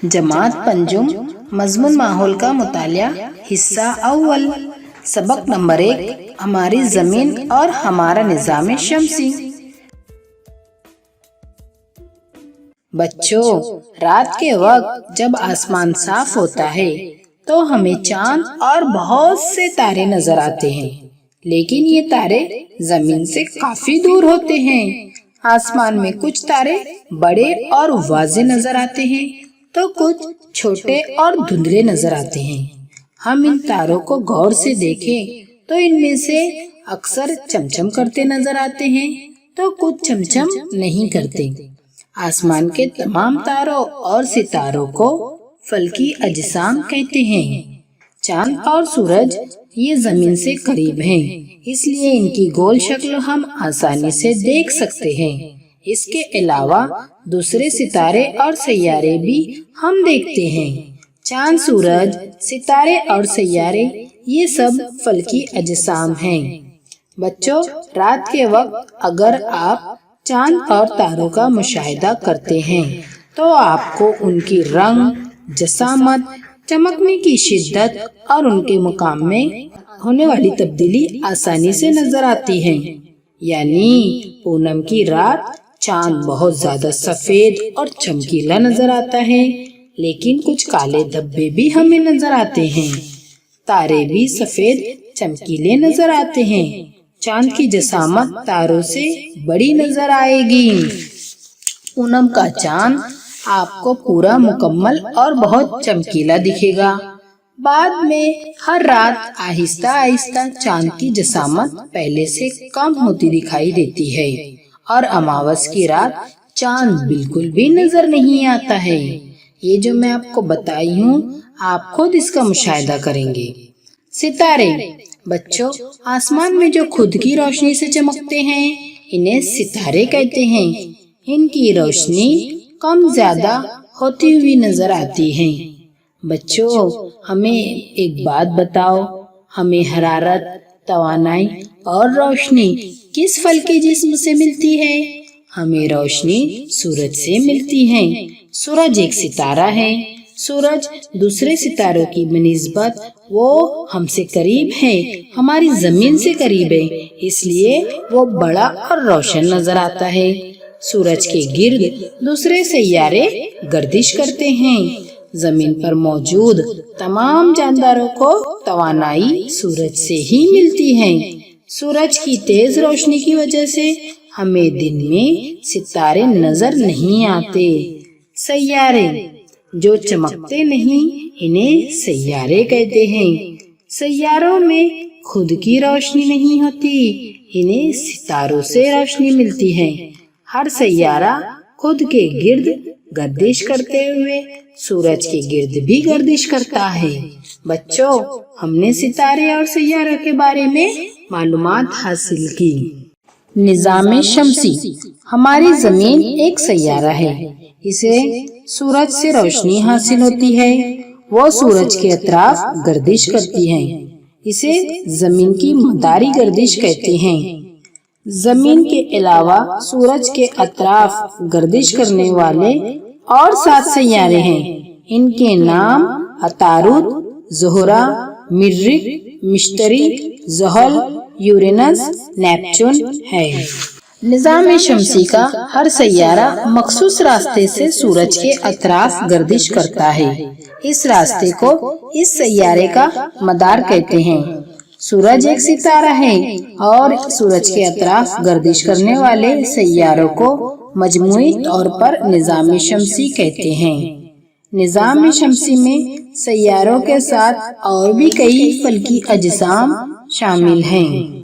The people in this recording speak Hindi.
जमात पंजुम मजमून माहौल का मुतालिया हिस्सा अव्वल सबक नंबर 1 हमारी ज़मीन और हमारा निज़ाम शम्सी। बच्चों, रात के वक्त जब आसमान साफ होता है तो हमें चांद और बहुत से तारे नजर आते हैं, लेकिन ये तारे जमीन से काफी दूर होते हैं। आसमान में कुछ तारे बड़े और वाज़े नजर आते हैं तो कुछ छोटे और धुंधले नजर आते हैं। हम इन तारों को गौर से देखें तो इनमें से अक्सर चमचम करते नजर आते हैं तो कुछ चमचम नहीं करते। आसमान के तमाम तारों और सितारों को फल्की अजसाम कहते हैं। चांद और सूरज ये जमीन से करीब हैं, इसलिए इनकी गोल शक्ल हम आसानी से देख सकते हैं। इसके अलावा दूसरे सितारे और सैयारे भी हम देखते हैं। चांद, सूरज, सितारे और सैयारे ये सब फल्की अजसाम हैं। बच्चों, रात के वक्त अगर आप चांद और तारों का मुशाहिदा करते हैं तो आपको उनकी रंग, जसामत, चमकने की शिद्दत और उनके मुकाम में होने वाली तब्दीली आसानी से नजर आती है। यानी पूनम की रात चांद बहुत ज्यादा सफेद और चमकीला नजर आता है, लेकिन कुछ काले धब्बे भी हमें नजर आते हैं। तारे भी सफेद चमकीले नजर आते हैं। चांद की जसामत तारों से बड़ी नजर आएगी। पूनम का चांद आपको पूरा मुकम्मल और बहुत चमकीला दिखेगा। बाद में हर रात आहिस्ता आहिस्ता चांद की जसामत पहले से कम होती दिखाई देती है और अमावस की रात चांद बिल्कुल भी नजर नहीं आता है। ये जो मैं आपको बताई हूँ, आप खुद इसका मुशाहिदा करेंगे। सितारे, बच्चों, आसमान में जो खुद की रोशनी से चमकते हैं इन्हें सितारे कहते हैं। इनकी रोशनी कम ज्यादा होती हुई नजर आती है। बच्चों, हमें एक बात बताओ, हमें हरारत, तवानाई और रोशनी किस फल के जिस्म से मिलती है? हमें रोशनी सूरज से मिलती है। सूरज एक सितारा है। सूरज दूसरे सितारों की बनिस्बत वो हमसे करीब है, हमारी जमीन से करीब है, इसलिए वो बड़ा और रोशन नजर आता है। सूरज के गिर्द दूसरे सैयारे गर्दिश करते हैं। जमीन पर मौजूद तमाम जानदारों को तवानाई सूरज से ही मिलती है। सूरज की तेज रोशनी की वजह से हमें दिन में सितारे नजर नहीं आते। सैयारे जो चमकते नहीं इन्हें सैयारे कहते हैं। सैयारों में खुद की रोशनी नहीं होती, इन्हें सितारों से रोशनी मिलती है। हर सैयारा खुद के गिर्द गर्दिश करते हुए सूरज के गिर्द भी गर्दिश करता है। बच्चों, हमने सितारे और सैयारों के बारे में मालूमात हासिल की। निज़ाम शम्सी, हमारी जमीन एक सैयारा है। इसे सूरज से रोशनी हासिल होती है। वो सूरज के अतराफ गर्दिश करती है। इसे जमीन की मदारी गर्दिश कहते हैं। जमीन के अलावा सूरज के अतराफ गर्दिश करने वाले और 7 सैयारे हैं। इनके नाम अतारुद, ज़ोहरा, मरीख, मिश्तरी, ज़हल, यूरेनस, नेपच्यून है। निज़ाम शम्सी का हर सैयारा मखसूस रास्ते से सूरज के अतराफ गर्दिश करता है। इस रास्ते को इस सैयारे का मदार कहते हैं। सूरज एक सितारा है और सूरज के अतराफ गर्दिश करने वाले सैयारों को मजमूई तौर पर निज़ाम शम्सी कहते हैं। निज़ाम शम्सी में सैयारों के साथ और भी कई फल्की अजसाम शामिल हैं।